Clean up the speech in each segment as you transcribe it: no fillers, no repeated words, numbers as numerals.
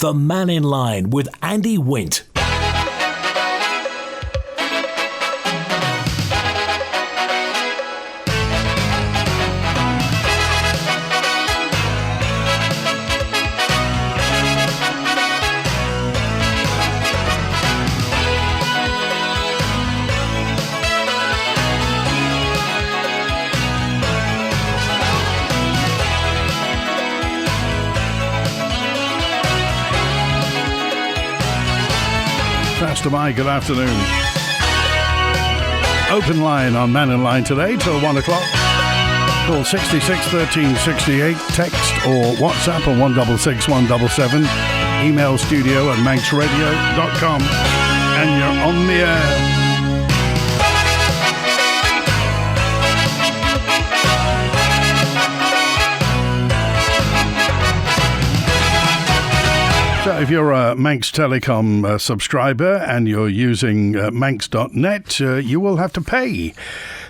The Mannin Line with Andy Wint. To my good afternoon. Open line on Mannin Line today till 1 o'clock. Call 66 13 68, text or WhatsApp on 166 177, email studio@manxradio.com, and you're on the air. So if you're a Manx Telecom subscriber and you're using Manx.net, you will have to pay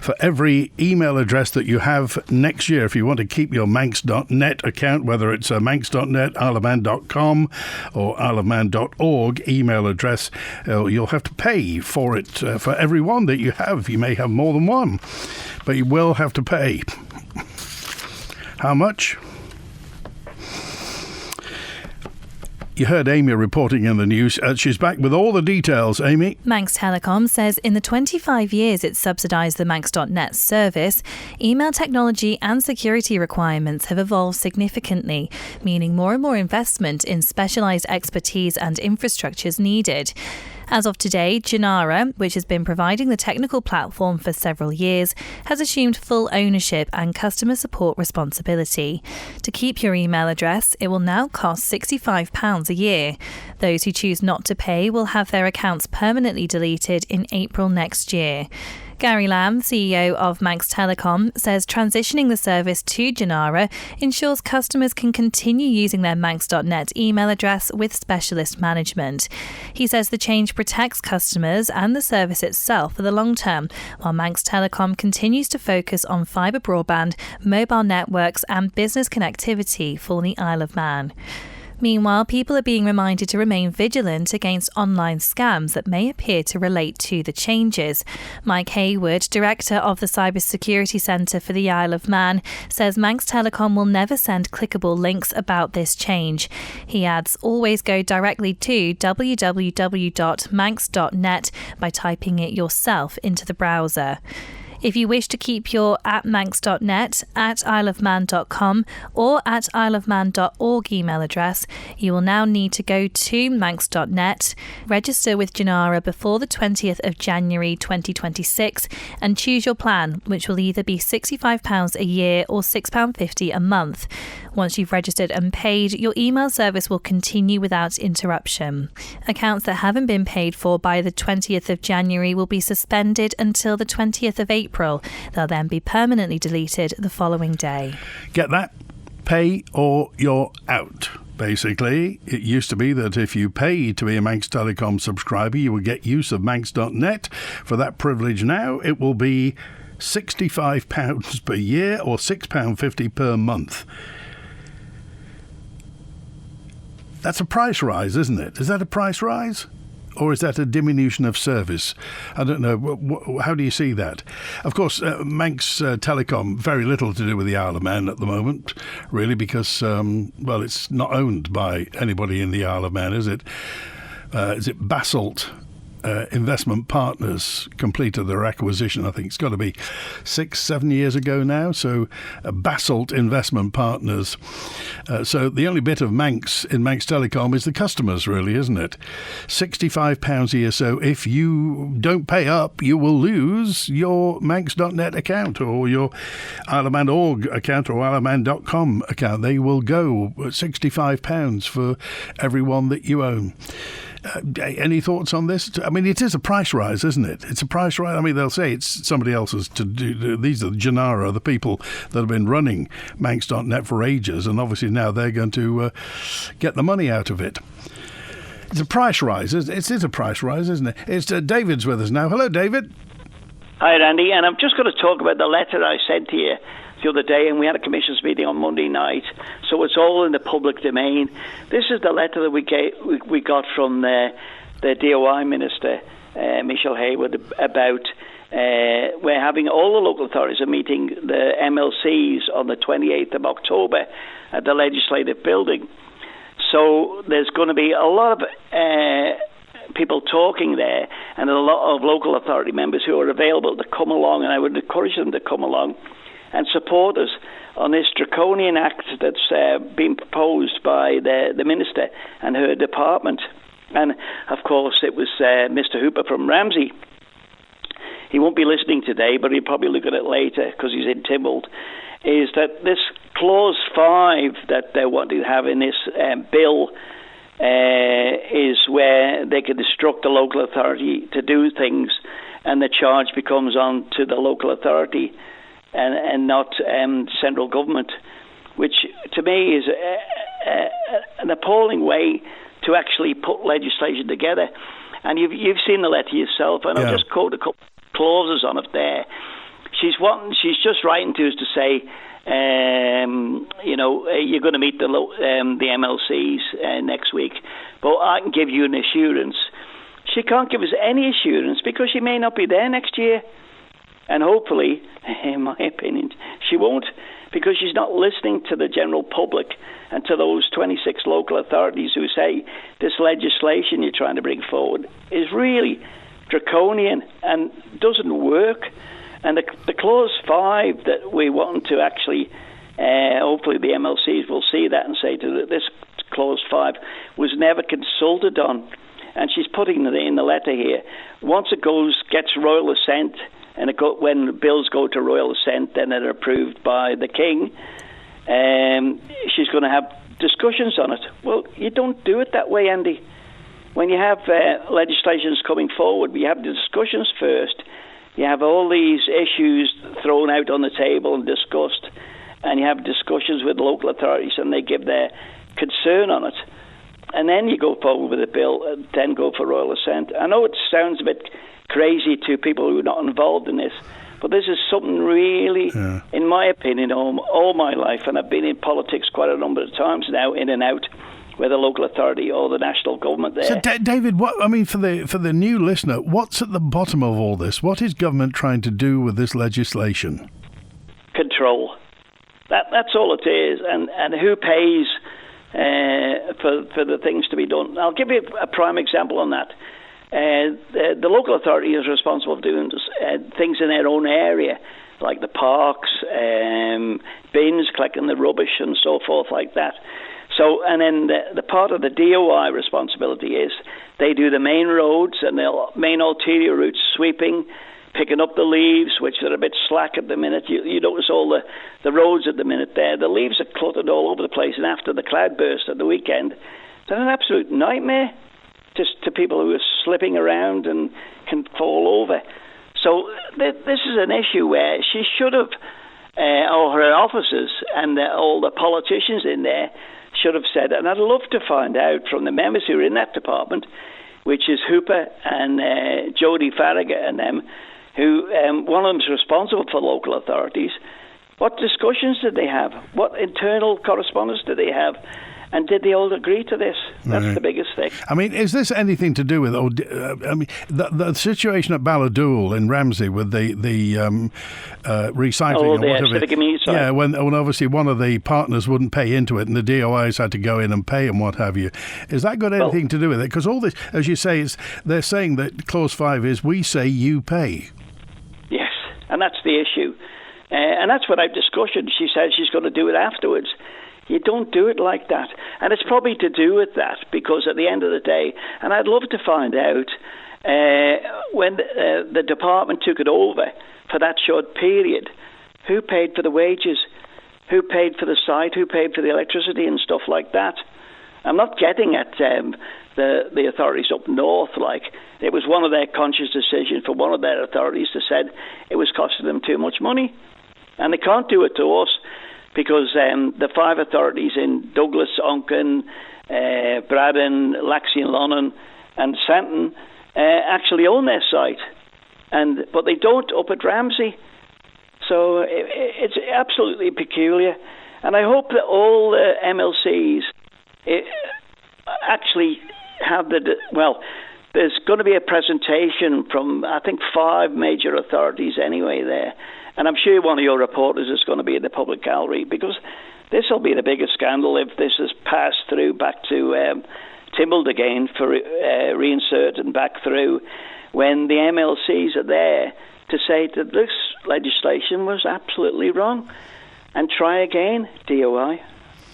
for every email address that you have next year. If you want to keep your Manx.net account, whether it's Manx.net, isleofman.com or isleofman.org email address, you'll have to pay for it for every one that you have. You may have more than one, but you will have to pay. How much? You heard Amy reporting in the news. She's back with all the details. Amy? Manx Telecom says in the 25 years it's subsidised the Manx.net service, email technology and security requirements have evolved significantly, meaning more and more investment in specialised expertise and infrastructure is needed. As of today, Janara, which has been providing the technical platform for several years, has assumed full ownership and customer support responsibility. To keep your email address, it will now cost £65 a year. Those who choose not to pay will have their accounts permanently deleted in April next year. Gary Lamb, CEO of Manx Telecom, says transitioning the service to Janara ensures customers can continue using their Manx.net email address with specialist management. He says the change protects customers and the service itself for the long term, while Manx Telecom continues to focus on fibre broadband, mobile networks and business connectivity for the Isle of Man. Meanwhile, people are being reminded to remain vigilant against online scams that may appear to relate to the changes. Mike Hayward, Director of the Cybersecurity Centre for the Isle of Man, says Manx Telecom will never send clickable links about this change. He adds, always go directly to www.manx.net by typing it yourself into the browser. If you wish to keep your @manx.net, @isleofman.com or @isleofman.org email address, you will now need to go to manx.net, register with Janara before the 20th of January 2026 and choose your plan, which will either be £65 a year or £6.50 a month. Once you've registered and paid, your email service will continue without interruption. Accounts that haven't been paid for by the 20th of January will be suspended until the 20th of April. They'll then be permanently deleted the following day. Get that? Pay or you're out. Basically, it used to be that if you paid to be a Manx Telecom subscriber, you would get use of Manx.net. For that privilege now, it will be £65 per year or £6.50 per month. That's a price rise, isn't it? Is that a price rise? Or is that a diminution of service? I don't know. How do you see that? Of course, Manx Telecom, very little to do with the Isle of Man at the moment, really, because, it's not owned by anybody in the Isle of Man, is it? Is it Basalt Investment Partners completed their acquisition? I think it's got to be 6-7 years ago now. So Basalt Investment Partners. So the only bit of Manx in Manx Telecom is the customers, really, isn't it? £65 a year. So if you don't pay up, you will lose your Manx.net account or your isleofman.org account or isleofman.com account. They will go £65 for every one that you own. Any thoughts on this? I mean, it is a price rise, isn't it? It's a price rise. I mean, they'll say it's somebody else's to do. These are Janara, the people that have been running Manx.net for ages, and obviously now they're going to get the money out of it. It's a price rise. It is a price rise, isn't it? It's David's with us now. Hello, David. Hi, Randy. And I'm just going to talk about the letter I sent to you the other day, and we had a commissioners meeting on Monday night, so it's all in the public domain. This is the letter that we got from the DOI Minister, Michelle Hayward, about we're having all the local authorities are meeting the MLCs on the 28th of October at the Legislative Building. So there's going to be a lot of people talking there, and a lot of local authority members who are available to come along, and I would encourage them to come along and support us on this draconian act that's been proposed by the Minister and her department. And, of course, it was Mr. Hooper from Ramsey. He won't be listening today, but he'll probably look at it later because he's in Tynwald, is that this Clause 5 that they want to have in this bill is where they can instruct the local authority to do things, and the charge becomes on to the local authority and not central government, which to me is an appalling way to actually put legislation together. And you've seen the letter yourself, and I'll just quote a couple clauses on it there. She's just writing to us to say, you're going to meet the MLCs next week, but I can give you an assurance. She can't give us any assurance because she may not be there next year. And hopefully, in my opinion, she won't, because she's not listening to the general public and to those 26 local authorities who say this legislation you're trying to bring forward is really draconian and doesn't work. And the Clause 5 that we want to actually, hopefully the MLCs will see that and say to this Clause 5 was never consulted on. And she's putting it in the letter here. Once it gets royal assent, and when bills go to royal assent, then they're approved by the King, she's going to have discussions on it. Well, you don't do it that way, Andy. When you have legislations coming forward, you have the discussions first. You have all these issues thrown out on the table and discussed, and you have discussions with local authorities, and they give their concern on it. And then you go forward with a bill, and then go for royal assent. I know it sounds a bit crazy to people who are not involved in this, but this is something really, in my opinion, all my life, and I've been in politics quite a number of times now, in and out, with the local authority or the national government there. So, David, for the new listener, what's at the bottom of all this? What is government trying to do with this legislation? Control. That's all it is, and who pays for the things to be done. I'll give you a prime example on that. The local authority is responsible for doing things in their own area, like the parks, bins, collecting the rubbish and so forth like that. So, and then the part of the DOI responsibility is they do the main roads and the main arterial routes, sweeping, picking up the leaves, which are a bit slack at the minute. You notice all the roads at the minute there. The leaves are cluttered all over the place, and after the cloudburst at the weekend, they're an absolute nightmare just to people who are slipping around and can fall over. So this is an issue where she should have, or her officers and all the politicians in there should have said, and I'd love to find out from the members who are in that department, which is Hooper and Jodie Farragher and them, who one of them is responsible for local authorities. What discussions did they have? What internal correspondence did they have? And did they all agree to this? That's the biggest thing. I mean, is this anything to do with? The situation at Balladool in Ramsey with the recycling or whatever. Yeah, when obviously one of the partners wouldn't pay into it, and the DOIs had to go in and pay and what have you. Is that got anything to do with it? Because all this, as you say, they're saying that Clause 5 is we say you pay. Yes, and that's the issue, and that's without discussion. She says she's going to do it afterwards. You don't do it like that. And it's probably to do with that, because at the end of the day, and I'd love to find out, when the department took it over for that short period, who paid for the wages, who paid for the site, who paid for the electricity and stuff like that. I'm not getting at the authorities up north. Like, it was one of their conscious decisions for one of their authorities to said it was costing them too much money. And they can't do it to us, because the 5 authorities in Douglas, Onken, Braddon, Laxey and Lonnon and Santon actually own their site, but they don't up at Ramsey. So it's absolutely peculiar. And I hope that all the MLCs actually have there's going to be a presentation from, I think, 5 major authorities anyway there. And I'm sure one of your reporters is going to be in the public gallery, because this will be the biggest scandal if this is passed through back to Tynwald again for reinserting back through, when the MLCs are there to say that this legislation was absolutely wrong and try again, DOI.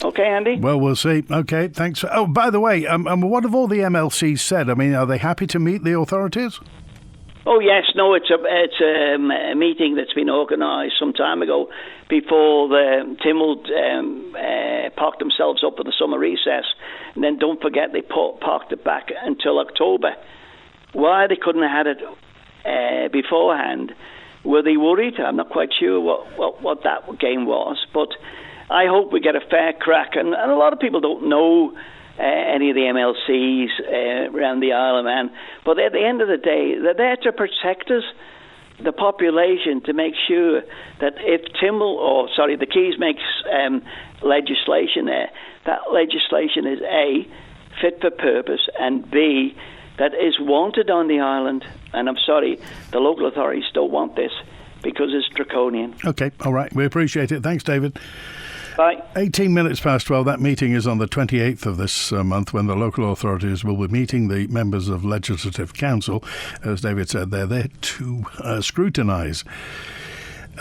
Okay, Andy? Well, we'll see. Okay, thanks. Oh, by the way, what have all the MLCs said? I mean, are they happy to meet the authorities? Oh, yes. No, it's a meeting that's been organised some time ago before the Tynwald parked themselves up for the summer recess. And then don't forget they parked it back until October. Why they couldn't have had it beforehand? Were they worried? I'm not quite sure what that game was. But I hope we get a fair crack. And a lot of people don't know any of the MLCs around the Isle of Man. But at the end of the day, they're there to protect us, the population, to make sure that if the Keys makes legislation there, that legislation is A, fit for purpose, and B, that is wanted on the island. And I'm sorry, the local authorities don't want this because it's draconian. Okay, all right. We appreciate it. Thanks, David. Bye. 18 minutes past 12. That meeting is on the 28th of this month, when the local authorities will be meeting the members of Legislative Council. As David said, they're there to scrutinise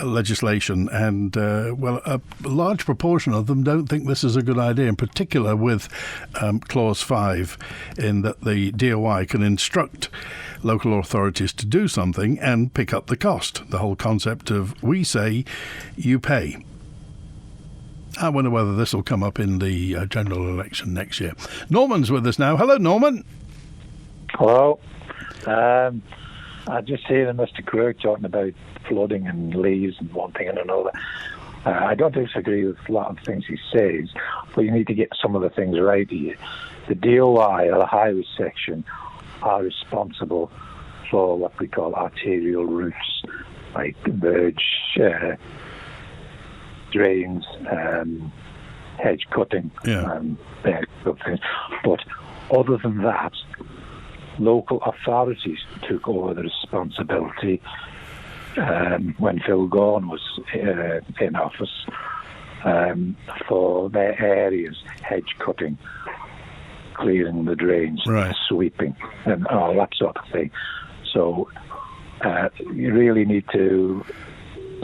legislation, and a large proportion of them don't think this is a good idea, in particular with Clause 5, in that the DOI can instruct local authorities to do something and pick up the cost. The whole concept of we say, you pay. I wonder whether this will come up in the general election next year. Norman's with us now. Hello, Norman. Hello. I just hear Mr. Quirk talking about flooding and leaves and one thing and another. I don't disagree with a lot of things he says, but you need to get some of the things right here. The DOI, or the highway section, are responsible for what we call arterial routes, like verge, drains, hedge cutting, things. But other than that, local authorities took over the responsibility when Phil Gorn was in office for their areas, hedge cutting, clearing the drains, sweeping, and all that sort of thing. So you really need to...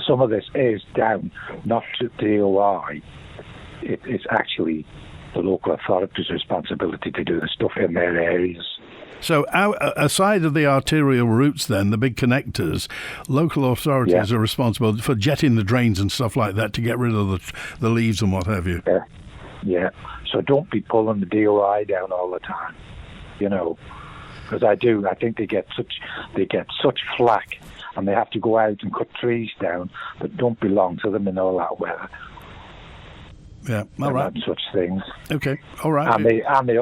Some of this is down not to DOI. It's actually the local authorities' responsibility to do the stuff in their areas. So aside of the arterial routes then, the big connectors, local authorities are responsible for jetting the drains and stuff like that to get rid of the leaves and what have you. Yeah. So don't be pulling the DOI down all the time, because I think they get such flack, and they have to go out and cut trees down that don't belong to them in all that weather. Yeah, all right. And such things. Okay, all right. And they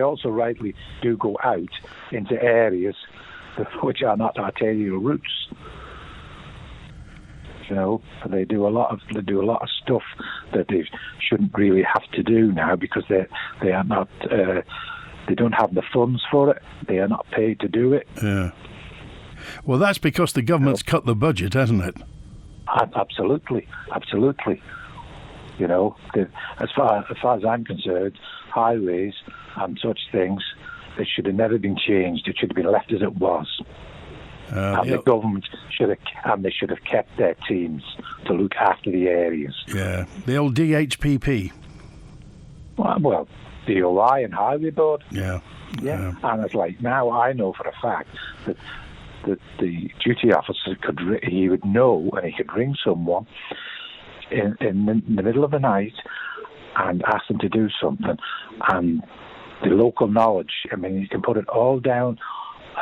also rightly do go out into areas which are not arterial routes. They do a lot of stuff that they shouldn't really have to do now, because they are not. They don't have the funds for it. They are not paid to do it. Yeah. Well, that's because the government's cut the budget, hasn't it? Absolutely. As far as I'm concerned, highways and such things, they should have never been changed. It should have been left as it was. The government should have kept their teams to look after the areas. Yeah, the old DHPP. Well, DOI and Highway Board. Yeah. And it's like, now I know for a fact that the duty officer he would know, and he could ring someone in the middle of the night and ask them to do something. And the local knowledge, you can put it all down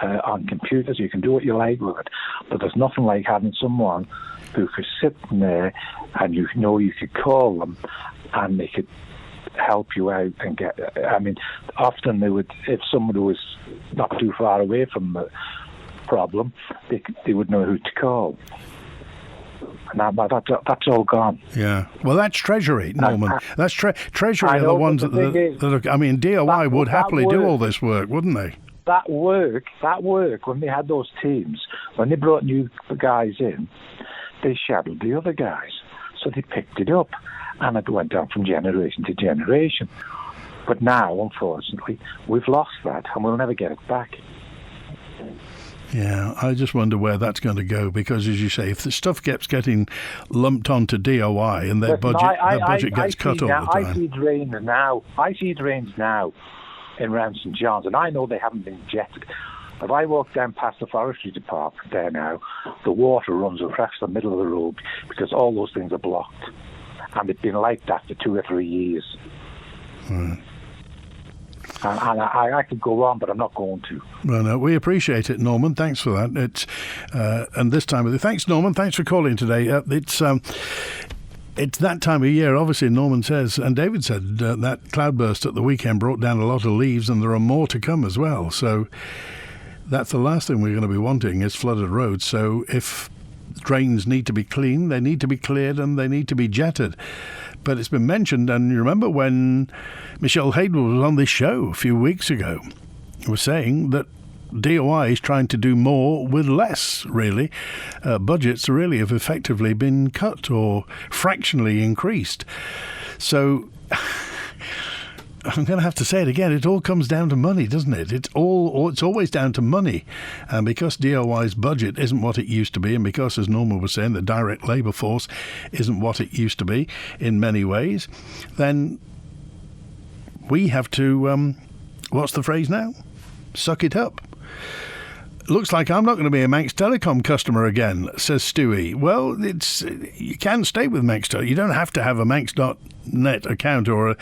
on computers, you can do what you like with it, but there's nothing like having someone who could sit in there and you could call them and they could help you out and get... often they would, if somebody was not too far away from the problem, they would know who to call. And that's all gone. Yeah. Well, that's Treasury, Norman. That's Treasury are the ones that I mean, DOI would happily do all this work, wouldn't they? That work, when they had those teams, when they brought new guys in, they shadowed the other guys. So they picked it up, and it went down from generation to generation. But now, unfortunately, we've lost that, and we'll never get it back. Yeah, I just wonder where that's going to go, because, as you say, if the stuff keeps getting lumped onto DOI and their budget gets cut all the time. I see drains now in around St John's, and I know they haven't been jetted. If I walk down past the forestry department there now, the water runs across the middle of the road because all those things are blocked. And it's been like that for 2 or 3 years. Right. And I could go on, but I'm not going to. Well, no, we appreciate it, Norman. Thanks for that. It's and this time of the thanks, Norman. Thanks for calling today. It's that time of year, obviously. Norman says, and David said, that cloudburst at the weekend brought down a lot of leaves, and there are more to come as well. So that's the last thing we're going to be wanting is flooded roads. So if drains need to be cleaned, they need to be cleared, and they need to be jetted. But it's been mentioned, and you remember when Michelle Haydwood was on this show a few weeks ago, was saying that DOI is trying to do more with less, really. Budgets really have effectively been cut or fractionally increased. So I'm going to have to say it again. It all comes down to money, doesn't it? It's always down to money. And because DOI's budget isn't what it used to be, and because, as Norman was saying, the direct labour force isn't what it used to be in many ways, then we have to, what's the phrase now? Suck it up. Looks like I'm not going to be a Manx Telecom customer again, says Stewie. Well, you can stay with Manx Telecom. You don't have to have a Manx.net account or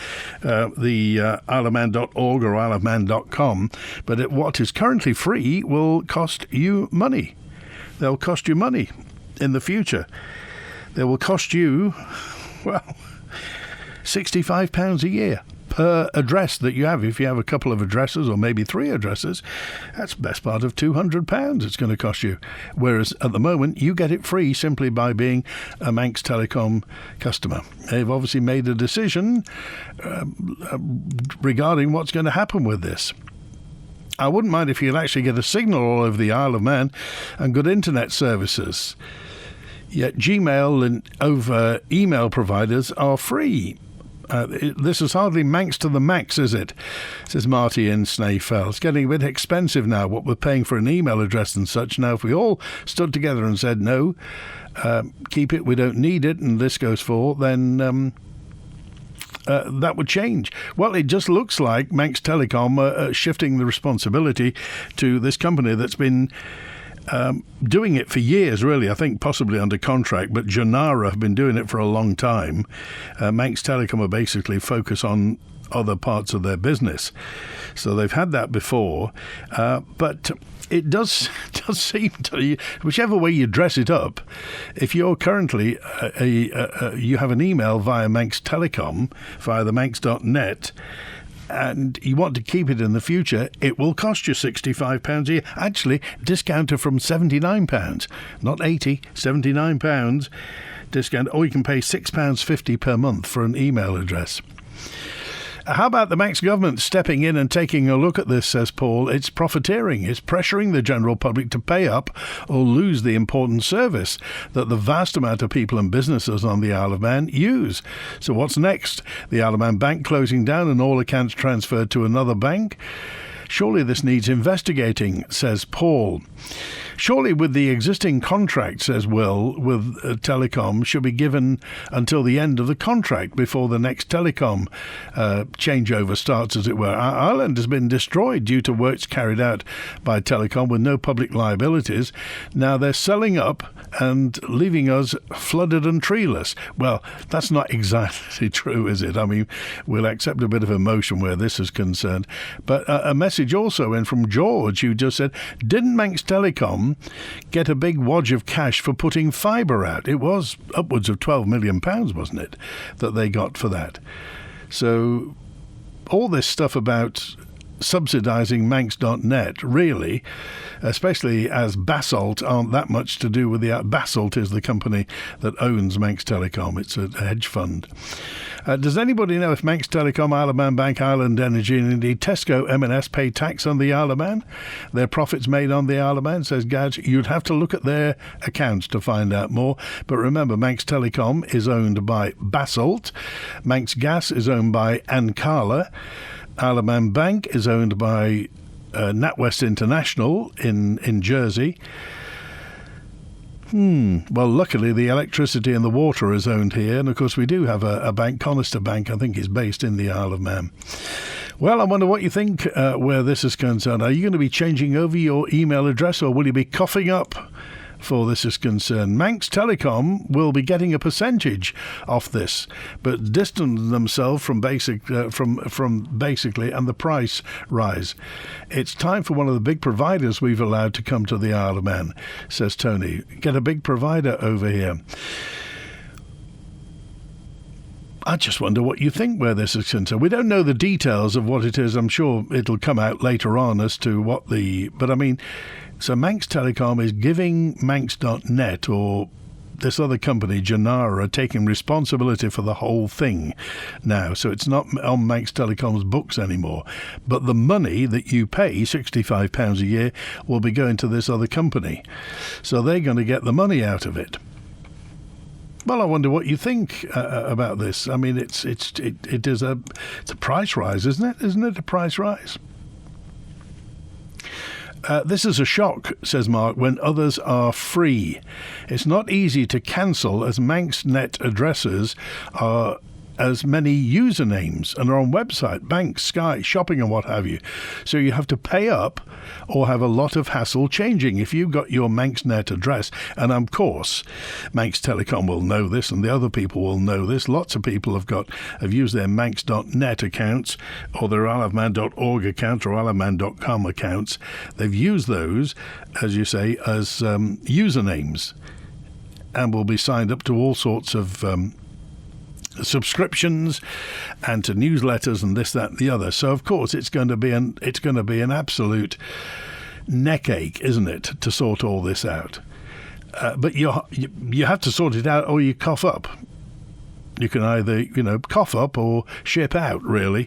the isleofman.org or isleofman.com, but what is currently free will cost you money. They'll cost you money in the future. They will cost you, well, £65 a year per address that you have. If you have a couple of addresses or maybe 3 addresses, that's the best part of £200 it's going to cost you. Whereas at the moment, you get it free simply by being a Manx Telecom customer. They've obviously made a decision regarding what's going to happen with this. I wouldn't mind if you could actually get a signal all over the Isle of Man and good internet services. Yet Gmail and over email providers are free. This is hardly Manx to the max, is it? Says Marty in Snaefell. It's getting a bit expensive now, what we're paying for an email address and such. Now, if we all stood together and said, no, keep it, we don't need it, and this goes for, then that would change. Well, it just looks like Manx Telecom shifting the responsibility to this company that's been doing it for years, really. I think possibly under contract, but Janara have been doing it for a long time. Manx Telecom are basically focused on other parts of their business. So they've had that before, but it does seem to you, whichever way you dress it up, if you're currently you have an email via Manx Telecom, via the Manx.net, and you want to keep it in the future, it will cost you £65 a year. Actually, discounted from £79, not £80, £79 discount. Or you can pay £6.50 per month for an email address. How about the Manx government stepping in and taking a look at this, says Paul? It's profiteering. It's pressuring the general public to pay up or lose the important service that the vast amount of people and businesses on the Isle of Man use. So what's next? The Isle of Man Bank closing down and all accounts transferred to another bank? Surely this needs investigating, says Paul. Surely with the existing contract, says Will, with Telecom, should be given until the end of the contract before the next Telecom changeover starts, as it were. Our island has been destroyed due to works carried out by Telecom with no public liabilities. Now they're selling up and leaving us flooded and treeless. Well, that's not exactly true, is it? I mean, we'll accept a bit of emotion where this is concerned. But a message also in from George, who just said, didn't Manx Telecom get a big wodge of cash for putting fibre out? It was upwards of £12 million, wasn't it, that they got for that? So all this stuff about subsidising Manx.net, really, especially as Basalt aren't that much to do with the... Basalt is the company that owns Manx Telecom. It's a hedge fund. Does anybody know if Manx Telecom, Isle of Man Bank, Island Energy, and indeed Tesco M&S pay tax on the Isle of Man? Their profits made on the Isle of Man, says Gadge. You'd have to look at their accounts to find out more. But remember, Manx Telecom is owned by Basalt. Manx Gas is owned by Ancala. Isle of Man Bank is owned by NatWest International in Jersey. Well, luckily the electricity and the water is owned here, and of course we do have a bank, Conister Bank, I think is based in the Isle of Man. Well, I wonder what you think where this is concerned. Are you going to be changing over your email address, or will you be coughing up for this is concerned? Manx Telecom will be getting a percentage off this, but distance themselves from from basically and the price rise. It's time for one of the big providers we've allowed to come to the Isle of Man, says Tony. Get a big provider over here. I just wonder what you think where this is concerned. We don't know the details of what it is. I'm sure it'll come out later on as to what but I mean, so Manx Telecom is giving Manx.net or this other company, Janara, taking responsibility for the whole thing now. So it's not on Manx Telecom's books anymore. But the money that you pay, £65 a year, will be going to this other company. So they're going to get the money out of it. Well, I wonder what you think about this. I mean, it's a price rise, isn't it? Isn't it a price rise? This is a shock, says Mark, when others are free. It's not easy to cancel as Manxnet addresses are as many usernames and are on website, banks, Sky, shopping and what have you. So you have to pay up or have a lot of hassle changing. If you've got your Manxnet address, and of course Manx Telecom will know this and the other people will know this, lots of people have used their Manx.net accounts or their isleofman.org accounts or isleofman.com accounts. They've used those, as you say, as usernames and will be signed up to all sorts of subscriptions and to newsletters and this, that, and the other. So of course it's going to be an absolute neck ache, isn't it, to sort all this out? But you have to sort it out, or you cough up. You can either cough up or ship out, really,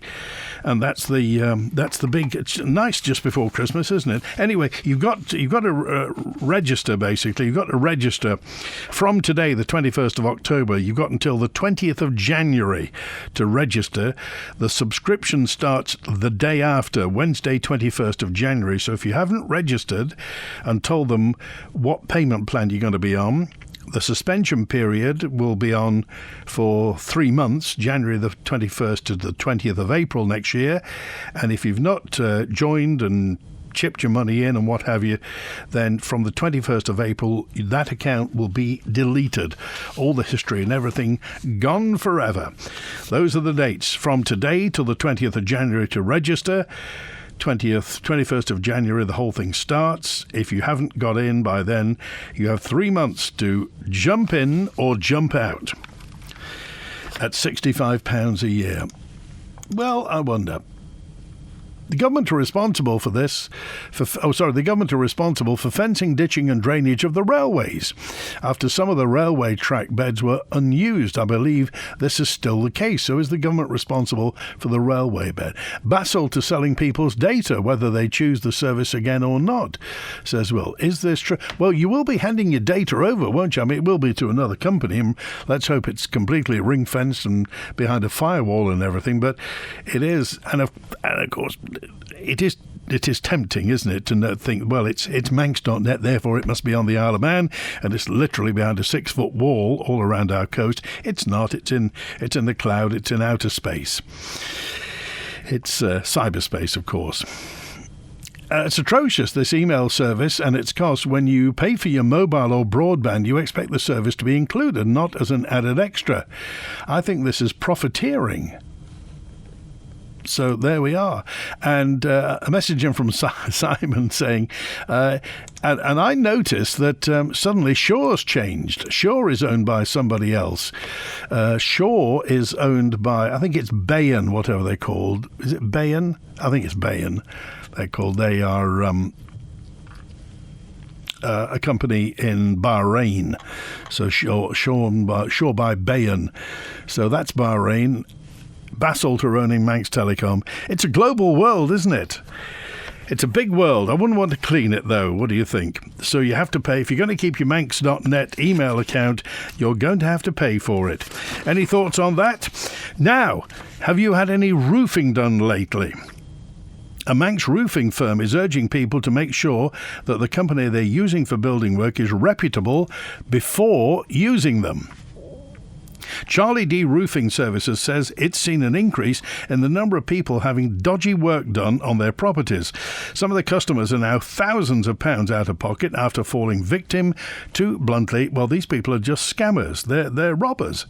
and that's the big. It's nice just before Christmas, isn't it? Anyway, you've got to register. Basically, you've got to register from today, the 21st of October. You've got until the 20th of January to register. The subscription starts the day after, Wednesday, 21st of January. So if you haven't registered and told them what payment plan you're going to be on, the suspension period will be on for 3 months, January the 21st to the 20th of April next year. And if you've not joined and chipped your money in and what have you, then from the 21st of April, that account will be deleted. All the history and everything gone forever. Those are the dates from today till the 20th of January to register. 21st of January, the whole thing starts. If you haven't got in by then, you have 3 months to jump in or jump out at £65 a year. Well, I wonder. The government are responsible for this. The government are responsible for fencing, ditching and drainage of the railways. After some of the railway track beds were unused, I believe this is still the case. So is the government responsible for the railway bed? Basalt are selling people's data, whether they choose the service again or not, says Will. Is this true? Well, you will be handing your data over, won't you? I mean, it will be to another company. And let's hope it's completely ring-fenced and behind a firewall and everything. But it is, and of course, it is tempting, isn't it, to think, well, it's Manx.net, therefore it must be on the Isle of Man, and it's literally behind a 6-foot wall all around our coast. It's not. It's in the cloud. It's in outer space. It's cyberspace, of course. It's atrocious, this email service and its cost. When you pay for your mobile or broadband, you expect the service to be included, not as an added extra. I think this is profiteering. So there we are. And a message in from Simon saying, and I noticed that suddenly Shaw's changed. Shaw is owned by somebody else. Shaw is owned by, I think it's Bayan, whatever they're called. Is it Bayan? I think it's Bayan. They're called. They are a company in Bahrain. So Shaw by Bayan. So that's Bahrain. Basalt are owning Manx Telecom. It's a global world, isn't it? It's a big world. I wouldn't want to clean it, though. What do you think? So you have to pay. If you're going to keep your Manx.net email account, you're going to have to pay for it. Any thoughts on that? Now, have you had any roofing done lately? A Manx roofing firm is urging people to make sure that the company they're using for building work is reputable before using them. Charlie D Roofing Services says it's seen an increase in the number of people having dodgy work done on their properties. Some of the customers are now thousands of pounds out of pocket after falling victim to, bluntly, well, these people are just scammers. They're robbers.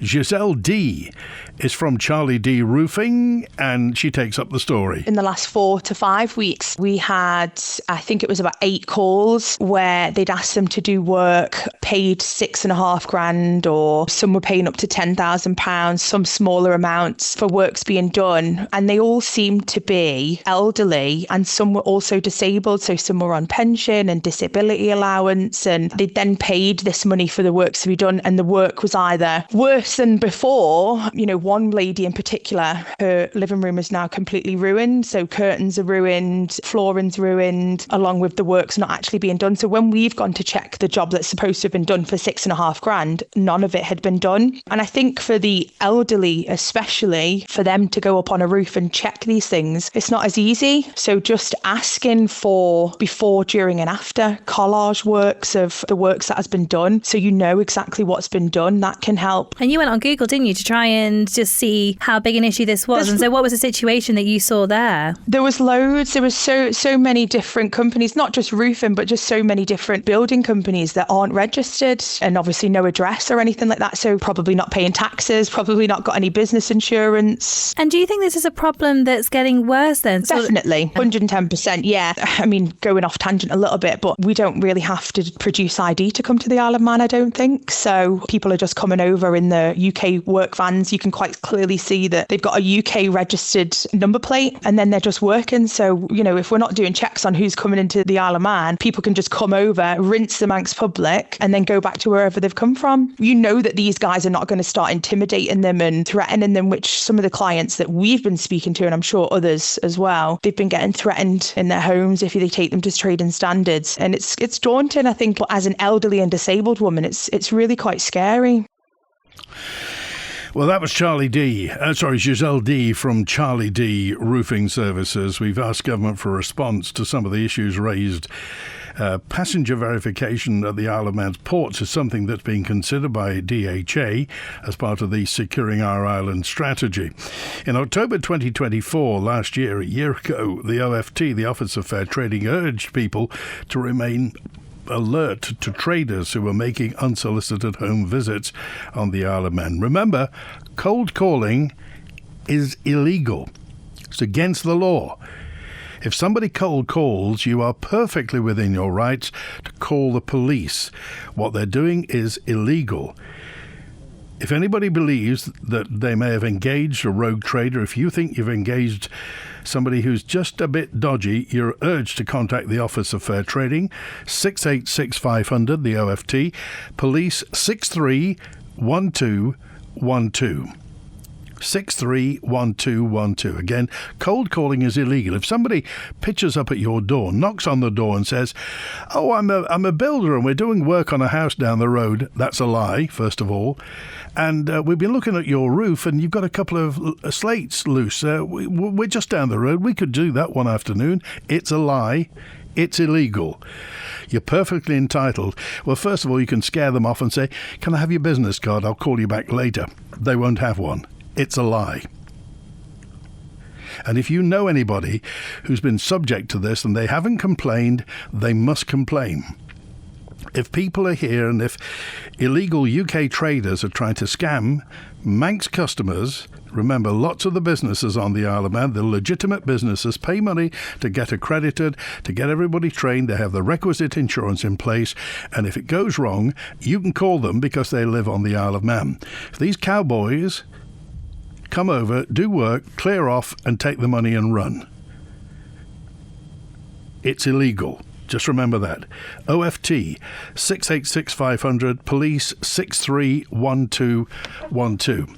Giselle D is from Charlie D Roofing, and she takes up the story. In the last 4 to 5 weeks, we had, I think it was about 8 calls where they'd asked them to do work, paid £6,500, or some were paying up to £10,000, some smaller amounts for works being done. And they all seemed to be elderly, and some were also disabled. So some were on pension and disability allowance, and they then paid this money for the works to be done. And the work was either worse than before. You know, one lady in particular, her living room is now completely ruined. So curtains are ruined, flooring's ruined, along with the works not actually being done. So when we've gone to check the job that's supposed to have been done for £6,500, none of it had been done. And I think for the elderly, especially, for them to go up on a roof and check these things, it's not as easy. So just asking for before, during and after collage works of the works that has been done, so you know exactly what's been done, that can help. And you went on Google, didn't you, to try and just see how big an issue this was? And so what was the situation that you saw there? There was loads. There was so many different companies, not just roofing, but just so many different building companies that aren't registered, and obviously no address or anything like that. So probably not paying taxes, probably not got any business insurance. And do you think this is a problem that's getting worse then? Definitely, 110%, yeah. I mean, going off tangent a little bit, but we don't really have to produce ID to come to the Isle of Man, I don't think. So people are just coming over in the UK work vans. You can quite clearly see that they've got a UK registered number plate, and then they're just working. So, you know, if we're not doing checks on who's coming into the Isle of Man, people can just come over, rinse the Manx public, and then go back to wherever they've come from. You know that these guys are not going to start intimidating them and threatening them, which some of the clients that we've been speaking to, and I'm sure others as well, they've been getting threatened in their homes if they take them to trading standards. And it's daunting, I think, but as an elderly and disabled woman, it's really quite scary. Well, that was Giselle D from Charlie D Roofing Services. We've asked government for a response to some of the issues raised. Passenger verification at the Isle of Man's ports is something that's being considered by DHA as part of the Securing Our Island strategy. In October 2024, last year, a year ago, the OFT, the Office of Fair Trading, urged people to remain alert to traders who were making unsolicited home visits on the Isle of Man. Remember, cold calling is illegal. It's against the law. If somebody cold calls, you are perfectly within your rights to call the police. What they're doing is illegal. If anybody believes that they may have engaged a rogue trader, if you think you've engaged somebody who's just a bit dodgy, you're urged to contact the Office of Fair Trading, 686 500, the OFT, police 631212. 631212. Again, cold calling is illegal. If somebody pitches up at your door, knocks on the door and says, "Oh, I'm a builder and we're doing work on a house down the road," that's a lie, first of all. And we've been looking at your roof and you've got a couple of slates loose. We're just down the road. We could do that one afternoon. It's a lie. It's illegal. You're perfectly entitled. Well, first of all, you can scare them off and say, "Can I have your business card? I'll call you back later." They won't have one. It's a lie. And if you know anybody who's been subject to this and they haven't complained, they must complain. If people are here and if illegal UK traders are trying to scam Manx customers, remember, lots of the businesses on the Isle of Man, the legitimate businesses, pay money to get accredited, to get everybody trained. They have the requisite insurance in place. And if it goes wrong, you can call them because they live on the Isle of Man. If these cowboys come over, do work, clear off and take the money and run, it's illegal. Just remember that. OFT 686 500, police 631212.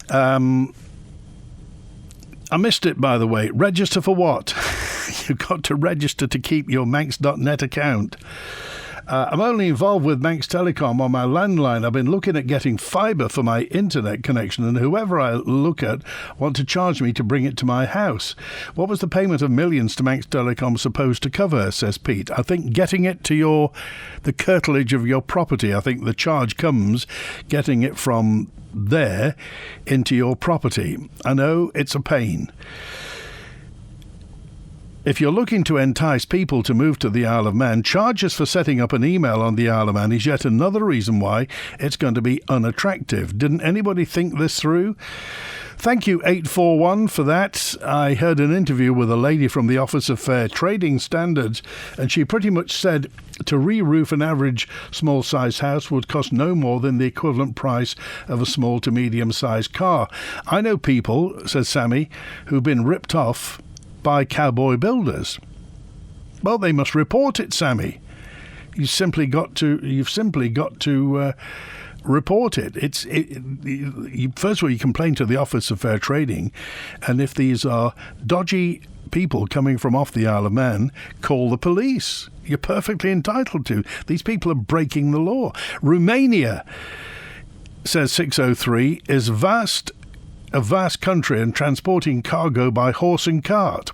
I missed it, by the way. Register for what? You've got to register to keep your Manx.net account. I'm only involved with Manx Telecom on my landline. I've been looking at getting fibre for my internet connection, and whoever I look at want to charge me to bring it to my house. What was the payment of millions to Manx Telecom supposed to cover, says Pete? I think getting it to the curtilage of your property. I think the charge comes getting it from there into your property. I know it's a pain. If you're looking to entice people to move to the Isle of Man, charges for setting up an email on the Isle of Man is yet another reason why it's going to be unattractive. Didn't anybody think this through? Thank you, 841, for that. I heard an interview with a lady from the Office of Fair Trading Standards, and she pretty much said to re-roof an average small-sized house would cost no more than the equivalent price of a small to medium-sized car. I know people, says Sammy, who've been ripped off by cowboy builders. Well, they must report it, Sammy. You've simply got to report it. First of all, you complain to the Office of Fair Trading, and if these are dodgy people coming from off the Isle of Man, call the police. You're perfectly entitled to. These people are breaking the law. Romania, says 603, is a vast country and transporting cargo by horse and cart.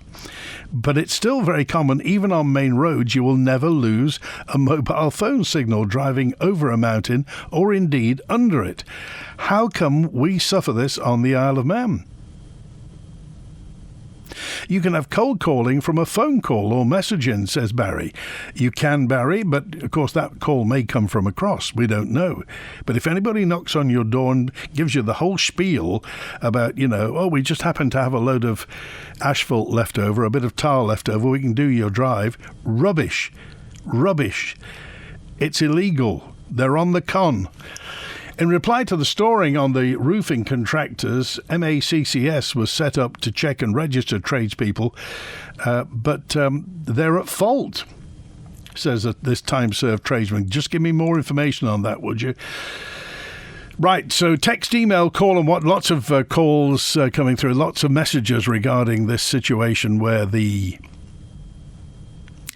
But it's still very common, even on main roads, you will never lose a mobile phone signal driving over a mountain or indeed under it. How come we suffer this on the Isle of Man? You can have cold calling from a phone call or messaging, says Barry. You can, Barry, but of course that call may come from across. We don't know. But if anybody knocks on your door and gives you the whole spiel about, we just happen to have a load of asphalt left over, a bit of tar left over, we can do your drive. Rubbish. It's illegal. They're on the con. In reply to the storing on the roofing contractors, MACCS was set up to check and register tradespeople, but they're at fault, says this time-served tradesman. Just give me more information on that, would you? Right, so text, email, call, and what? Lots of calls coming through, lots of messages regarding this situation where the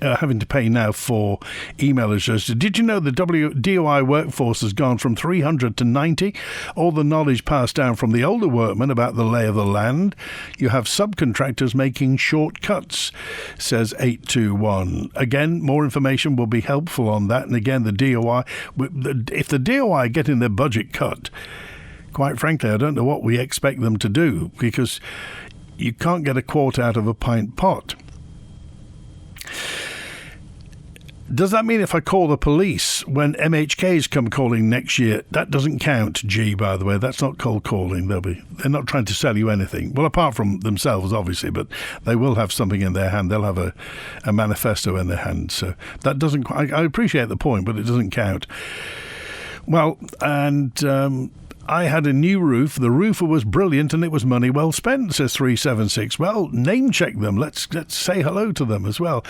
having to pay now for email addresses. Did you know the DOI workforce has gone from 300 to 90? All the knowledge passed down from the older workmen about the lay of the land. You have subcontractors making shortcuts, says 821. Again, more information will be helpful on that. And again, the DOI, if the DOI are getting their budget cut, quite frankly, I don't know what we expect them to do, because you can't get a quart out of a pint pot. Does that mean if I call the police when MHKs come calling next year, that doesn't count, G, by the way? That's not cold calling. They're not trying to sell you anything. Well, apart from themselves, obviously, but they will have something in their hand. They'll have a manifesto in their hand. So that doesn't... I appreciate the point, but it doesn't count. Well, and... I had a new roof. The roofer was brilliant and it was money well spent, says 376. Well, name check them. Let's say hello to them as well.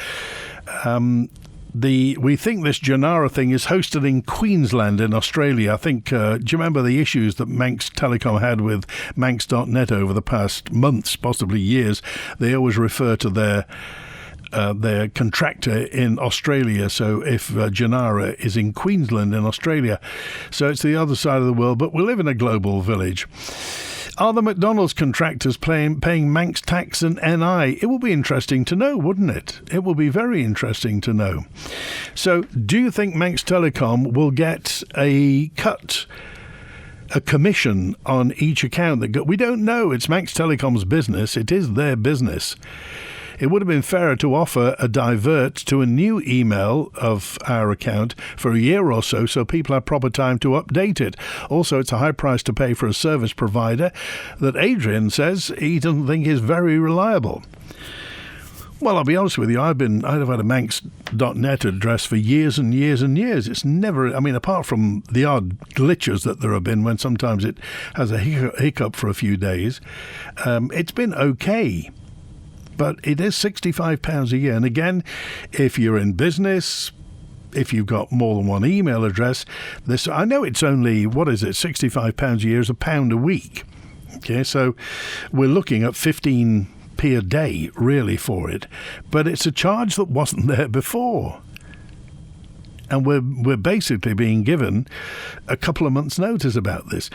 We think this Janara thing is hosted in Queensland in Australia. I think, do you remember the issues that Manx Telecom had with Manx.net over the past months, possibly years? They always refer to their contractor in Australia. So if Janara is in Queensland in Australia, so it's the other side of the world, but we live in a global village. Are the McDonald's contractors paying Manx tax and NI? It will be interesting to know, wouldn't it? It will be very interesting to know. So do you think Manx Telecom will get a cut, a commission on each account that we don't know? It's Manx Telecom's business. It is their business. It would have been fairer to offer a divert to a new email of our account for a year or so people have proper time to update it. Also, it's a high price to pay for a service provider that Adrian says he doesn't think is very reliable. Well, I'll be honest with you, I've had a Manx.net address for years and years and years. It's never, apart from the odd glitches that there have been when sometimes it has a hiccup for a few days, it's been okay. But it is £65 a year. And again, if you're in business, if you've got more than one email address, I know it's only, £65 a year is £1 a week. Okay, so we're looking at 15p a day really for it, but it's a charge that wasn't there before, and we're basically being given a couple of months' notice about this.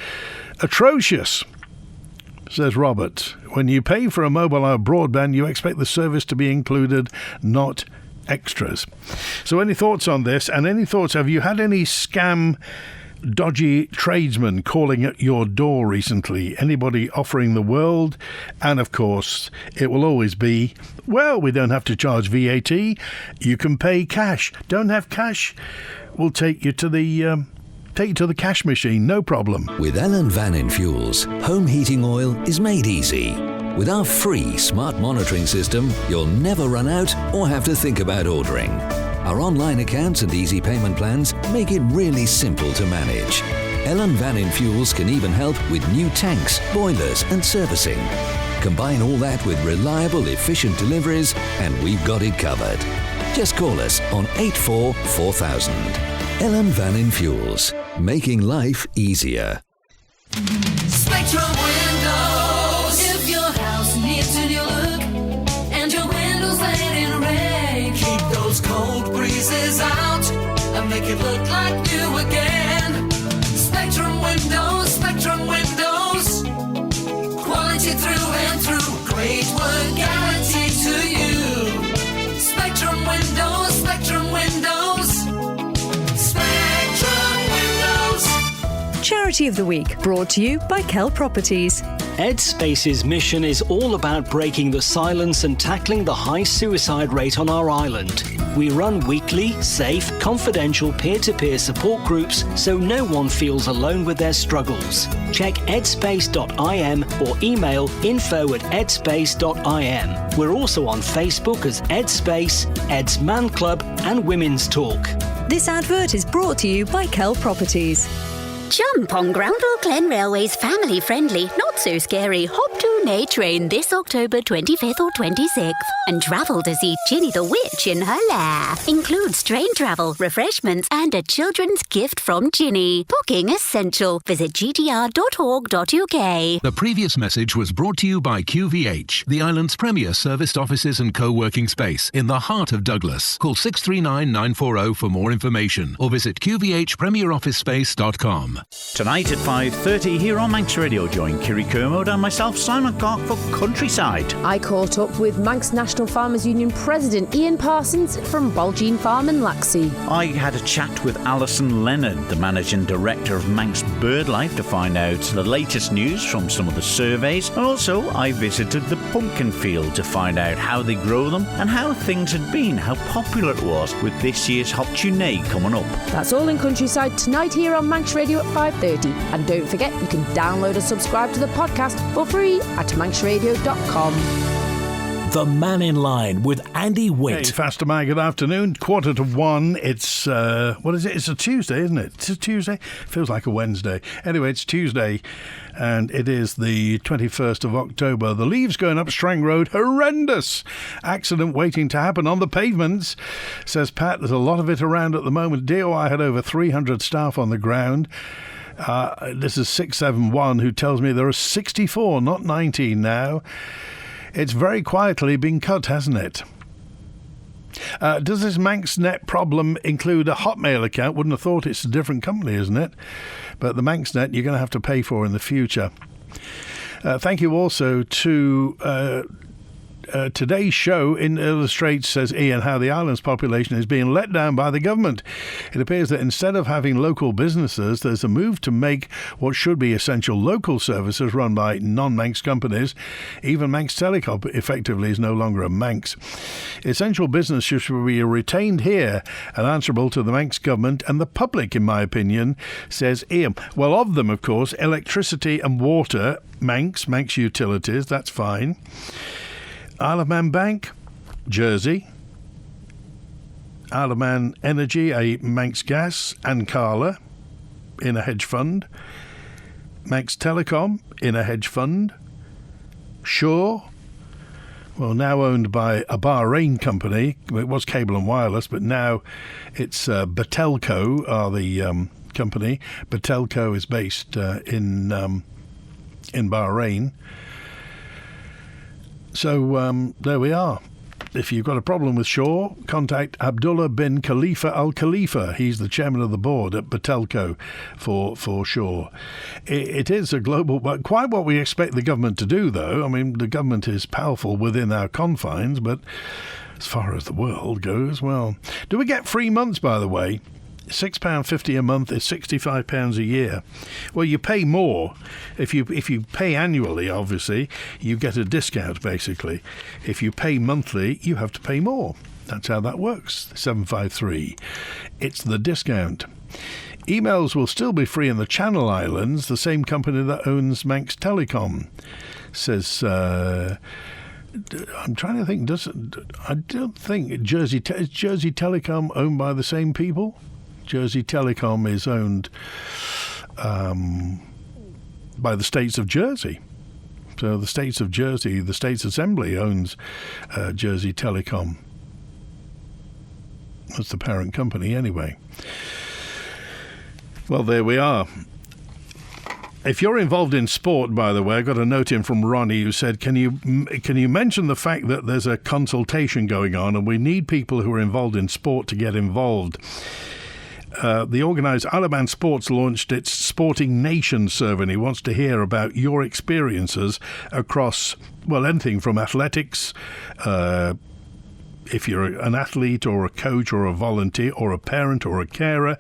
Atrocious, says Robert. When you pay for a mobile broadband, you expect the service to be included, not extras. So any thoughts on this, and any thoughts, have you had any dodgy tradesmen calling at your door recently? Anybody offering the world? And of course, it will always be, well, we don't have to charge VAT. You can pay cash. Don't have cash? We'll take you to the cash machine, no problem. With Ellen Mannin Fuels, home heating oil is made easy. With our free smart monitoring system, you'll never run out or have to think about ordering. Our online accounts and easy payment plans make it really simple to manage. Ellen Mannin Fuels can even help with new tanks, boilers and servicing. Combine all that with reliable, efficient deliveries and we've got it covered. Just call us on 844000. Ellen Mannin Fuels, making life easier. Spectrum Windows. If your house needs a new look and your windows letting rain, keep those cold breezes out and make it look like new again. Spectrum Windows, Spectrum Windows. Quality through and through. Great work guaranteed to you. Spectrum Windows, Spectrum Windows. Spectrum Windows. Charity of the Week, brought to you by Kell Properties. EdSpace's mission is all about breaking the silence and tackling the high suicide rate on our island. We run weekly, safe, confidential peer-to-peer support groups so no one feels alone with their struggles. Check edspace.im or email info@edspace.im. We're also on Facebook as EdSpace, Ed's Man Club and Women's Talk. This advert is brought to you by Kell Properties. Jump on Groundhog Glen Railway's family-friendly, not-so-scary Hop-to-Nay train this October 25th or 26th and travel to see Ginny the Witch in her lair. Includes train travel, refreshments and a children's gift from Ginny. Booking essential. Visit gtr.org.uk. The previous message was brought to you by QVH, the island's premier serviced offices and co-working space in the heart of Douglas. Call 639 940 for more information or visit qvhpremierofficespace.com. Tonight at 5:30 here on Manx Radio, join Kiri Kermode and myself, Simon Clark, for Countryside. I caught up with Manx National Farmers Union President Ian Parsons from Bolgene Farm in Laxey. I had a chat with Alison Leonard, the Managing Director of Manx BirdLife, to find out the latest news from some of the surveys. And also, I visited the pumpkin field to find out how they grow them and how things had been, how popular it was with this year's Hop-to-Nay coming up. That's all in Countryside tonight here on Manx Radio at 5:30. And don't forget, you can download and subscribe to the podcast for free at manxradio.com. The Mannin Line with Andy Wint. Hey, Faster Man, good afternoon. 1:45. It's, what is it? It's a Tuesday, isn't it? It's a Tuesday? Feels like a Wednesday. Anyway, it's Tuesday, and it is the 21st of October. The leaves going up Strang Road, horrendous. Accident waiting to happen on the pavements, says Pat. There's a lot of it around at the moment. DOI had over 300 staff on the ground. This is 671 who tells me there are 64, not 19 now. It's very quietly been cut, hasn't it? Does this ManxNet problem include a Hotmail account? Wouldn't have thought. It's a different company, isn't it? But the ManxNet you're going to have to pay for in the future. Thank you also to today's show illustrates, says Ian, how the island's population is being let down by the government. It appears that instead of having local businesses, there's a move to make what should be essential local services run by non-Manx companies. Even Manx Telecom effectively is no longer a Manx. Essential business should be retained here and answerable to the Manx government and the public, in my opinion, says Ian. Well, of them, of course, electricity and water, Manx Utilities, that's fine. Isle of Man Bank, Jersey. Isle of Man Energy, a Manx Gas, Ancala, in a hedge fund. Manx Telecom, in a hedge fund. Shaw, well, now owned by a Bahrain company. It was Cable and Wireless, but now it's Batelco are the company. Batelco is based in Bahrain. So there we are. If you've got a problem with Shaw, contact Abdullah bin Khalifa Al Khalifa. He's the chairman of the board at Batelco for Shaw. It is a global, quite what we expect the government to do, though. I mean, the government is powerful within our confines, but as far as the world goes, well, do we get free months, by the way? £6.50 a month is £65 a year. Well, you pay more. If you pay annually, obviously, you get a discount, basically. If you pay monthly, you have to pay more. That's how that works. 753. It's the discount. Emails will still be free in the Channel Islands, the same company that owns Manx Telecom, says... I'm trying to think. I don't think Jersey Telecom owned by the same people? Jersey Telecom is owned by the states of Jersey. So the states of Jersey, the States Assembly owns Jersey Telecom. That's the parent company anyway. Well, there we are. If you're involved in sport, by the way, I got a note in from Ronnie who said, can you mention the fact that there's a consultation going on and we need people who are involved in sport to get involved. The organised Isle of Man Sports launched its Sporting Nation survey and he wants to hear about your experiences across, well, anything from athletics, if you're an athlete or a coach or a volunteer or a parent or a carer.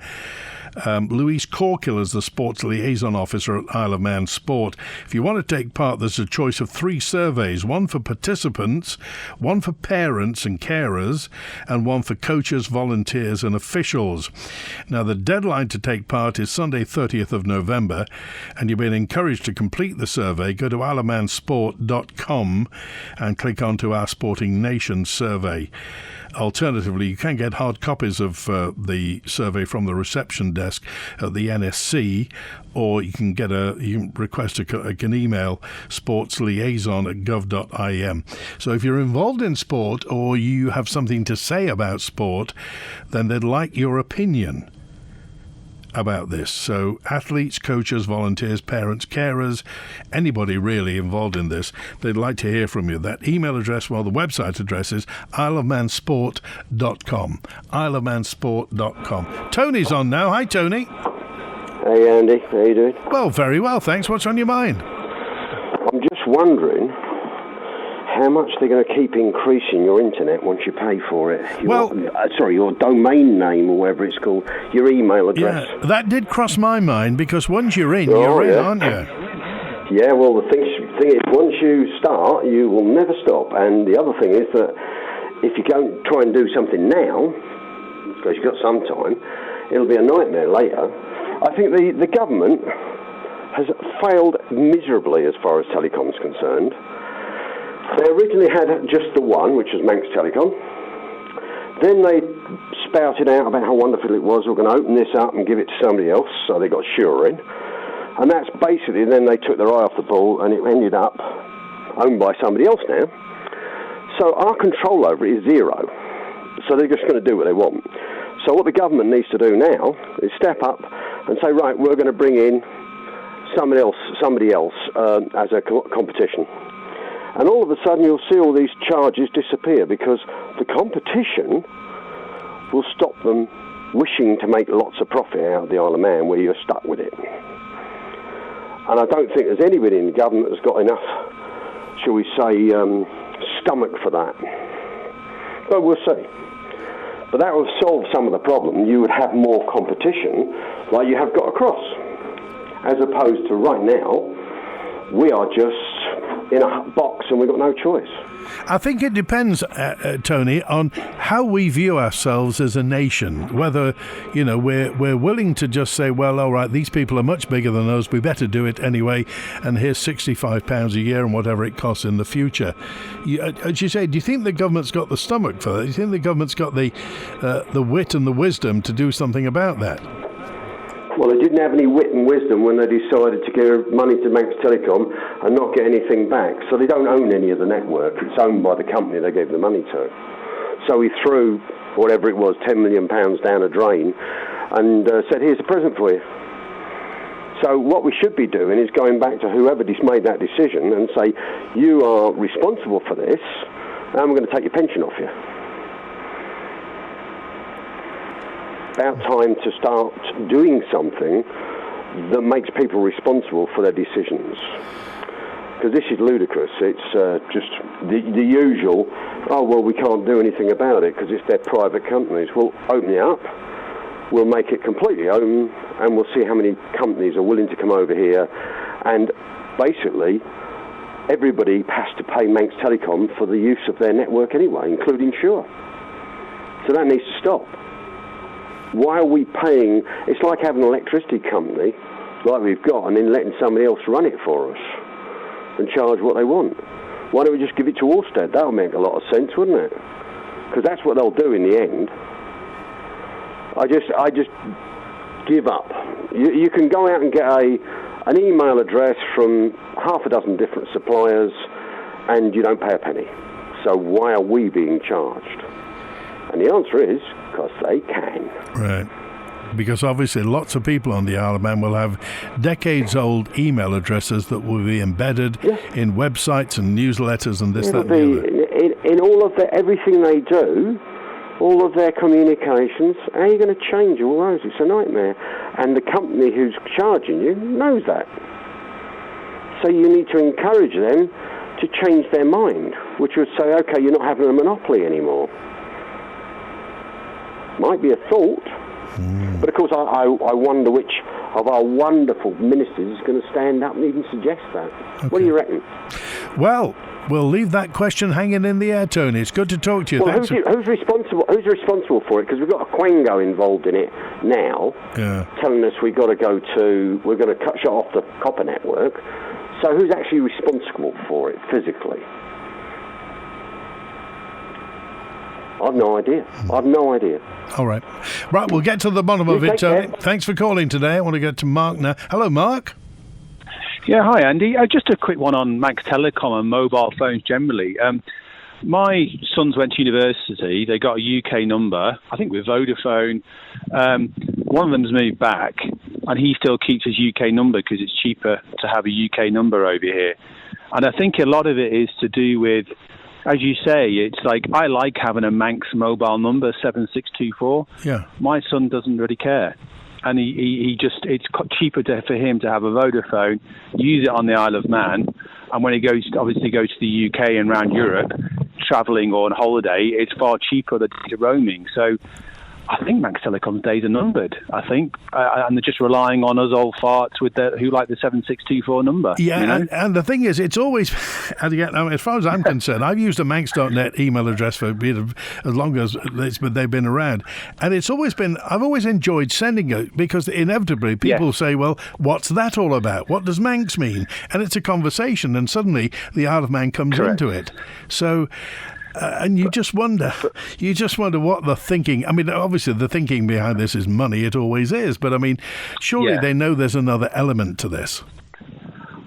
Louise Corkill is the sports liaison officer at Isle of Man Sport. If you want to take part, there's a choice of 3 surveys, one for participants, one for parents and carers, and one for coaches, volunteers and officials. Now, the deadline to take part is Sunday 30th of November, and you've been encouraged to complete the survey. Go to isleofmansport.com and click onto our Sporting Nation survey. Alternatively, you can get hard copies of the survey from the reception desk at the NSC, or you can request an email sportsliaison@gov.im. So if you're involved in sport or you have something to say about sport, then they'd like your opinion about this. So athletes, coaches, volunteers, parents, carers, anybody really involved in this, they'd like to hear from you. That email address, well, the website address is isleofmansport.com. isleofmansport.com. Tony's on now. Hi, Tony. Hey, Andy. How you doing? Well, very well, thanks. What's on your mind? I'm just wondering how much they're going to keep increasing your internet once you pay for it. Your domain name or whatever it's called, your email address. Yeah, that did cross my mind because once you're in, you're in, aren't you? Yeah, well, the thing is, once you start, you will never stop. And the other thing is that if you go try and do something now, because you've got some time, it'll be a nightmare later. I think the government has failed miserably as far as telecom's concerned. They originally had just the one, which was Manx Telecom. Then they spouted out about how wonderful it was. We're going to open this up and give it to somebody else, so they got Sure in. And that's basically, then they took their eye off the ball and it ended up owned by somebody else now. So our control over it is zero. So they're just going to do what they want. So what the government needs to do now is step up and say, right, we're going to bring in somebody else as a competition. And all of a sudden you'll see all these charges disappear because the competition will stop them wishing to make lots of profit out of the Isle of Man where you're stuck with it. And I don't think there's anybody in the government that's got enough, shall we say, stomach for that. So we'll see. But that will solve some of the problem. You would have more competition like you have got across. As opposed to right now, we are just in a box and we've got no choice. I think it depends, Tony, on how we view ourselves as a nation. Whether, we're willing to just say, well, all right, these people are much bigger than us, we better do it anyway, and here's £65 a year and whatever it costs in the future. As you say, do you think the government's got the stomach for that? Do you think the government's got the wit and the wisdom to do something about that? Well, they didn't have any wit and wisdom when they decided to give money to Manx Telecom and not get anything back. So they don't own any of the network. It's owned by the company they gave the money to. So he threw whatever it was, £10 million down a drain and said, here's a present for you. So what we should be doing is going back to whoever made that decision and say, you are responsible for this and we're going to take your pension off you. About time to start doing something that makes people responsible for their decisions. Because this is ludicrous. It's just the usual, oh, well, we can't do anything about it because it's their private companies. Well, open it up. We'll make it completely open and we'll see how many companies are willing to come over here. And basically, everybody has to pay Manx Telecom for the use of their network anyway, including Sure. So that needs to stop. Why are we paying? It's like having an electricity company, like we've got, and then letting somebody else run it for us and charge what they want. Why don't we just give it to Orsted? That would make a lot of sense, wouldn't it? Because that's what they'll do in the end. I just give up. You can go out and get an email address from half a dozen different suppliers, and you don't pay a penny. So why are we being charged? And the answer is, because they can. Right. Because obviously lots of people on the Isle of Man will have decades-old email addresses that will be embedded in websites and newsletters and this, that, and the other. In all of everything they do, all of their communications, how are you going to change all those? It's a nightmare. And the company who's charging you knows that. So you need to encourage them to change their mind, which would say, okay, you're not having a monopoly anymore. Might be a thought, but of course I wonder which of our wonderful ministers is going to stand up and even suggest that. Okay. What do you reckon? Well, we'll leave that question hanging in the air, Tony. It's good to talk to you. Well, who's responsible for it? Because we've got a Quango involved in it now, telling us we're going to shut off the copper network. So who's actually responsible for it physically? I've no idea. All right. Right, we'll get to the bottom of it, Tony. Thanks for calling today. I want to get to Mark now. Hello, Mark. Yeah, hi, Andy. Just a quick one on Manx Telecom and mobile phones generally. My sons went to university. They got a UK number, I think with Vodafone. One of them's moved back, and he still keeps his UK number because it's cheaper to have a UK number over here. And I think a lot of it is to do with, as you say, it's like, I like having a Manx mobile number, 7624. Yeah. My son doesn't really care. And it's cheaper for him to have a Vodafone, use it on the Isle of Man, and when he goes to the UK and around Europe, travelling or on holiday, it's far cheaper than roaming. So I think Manx Telecom's days are numbered, I think. And they're just relying on us old farts who like the 7624 number. Yeah, you know? and the thing is, it's always, and again, as far as I'm concerned, I've used a Manx.net email address for as long as they've been around. And it's always been, I've always enjoyed sending it because inevitably people say, well, what's that all about? What does Manx mean? And it's a conversation, and suddenly the Isle of Man comes into it. So... and you just wonder what the thinking. I mean, obviously the thinking behind this is money. It always is. But I mean, surely they know there's another element to this.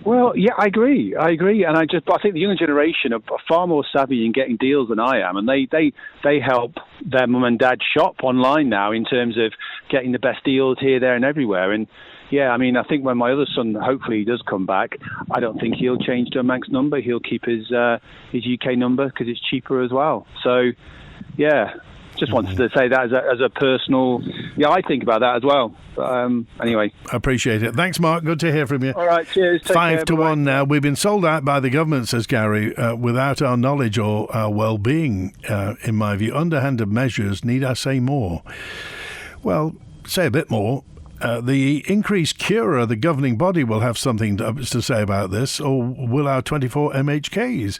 Well, yeah, I agree, and I think the younger generation are far more savvy in getting deals than I am, and they help their mum and dad shop online now in terms of getting the best deals here, there, and everywhere. And yeah, I mean, I think when my other son hopefully does come back, I don't think he'll change to a Manx number. He'll keep his UK number because it's cheaper as well. So, yeah. Just wanted to say that as a personal... Yeah, I think about that as well. But, anyway. I appreciate it. Thanks, Mark. Good to hear from you. All right, cheers. Take 5 care. to Bye-bye. 1 now. We've been sold out by the government, says Gary, without our knowledge or our well-being, in my view. Underhanded measures, need I say more? Well, say a bit more. The increased Cura, the governing body, will have something to say about this, or will our 24 MHKs?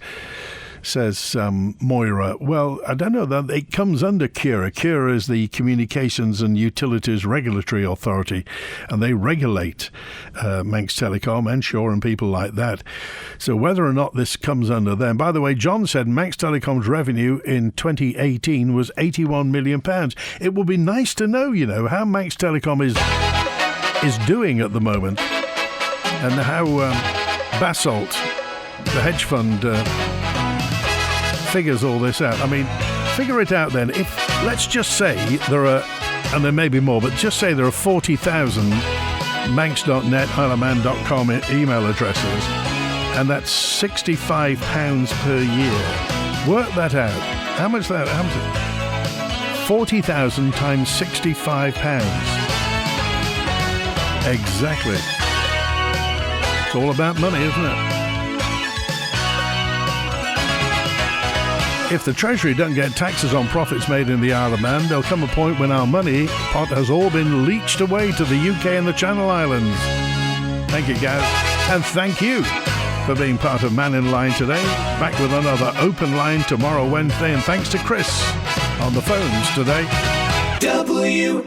Says Moira. Well, I don't know that it comes under Cura. Cura is the Communications and Utilities Regulatory Authority, and they regulate Manx Telecom and Shaw and people like that. So whether or not this comes under them. By the way, John said Manx Telecom's revenue in 2018 was £81 million. It would be nice to know, how Manx Telecom is doing at the moment, and how Basalt, the hedge fund, figures all this out. I mean, figure it out then. If, let's just say there are, and there may be more, but just say there are 40,000 manx.net, isleofman.com email addresses, and that's £65 per year. Work that out. How much that? 40,000 times £65. Exactly. It's all about money, isn't it? If the Treasury don't get taxes on profits made in the Isle of Man, there'll come a point when our money pot has all been leached away to the UK and the Channel Islands. Thank you, Gaz. And thank you for being part of Mannin Line today. Back with another open line tomorrow, Wednesday. And thanks to Chris on the phones today. WINT.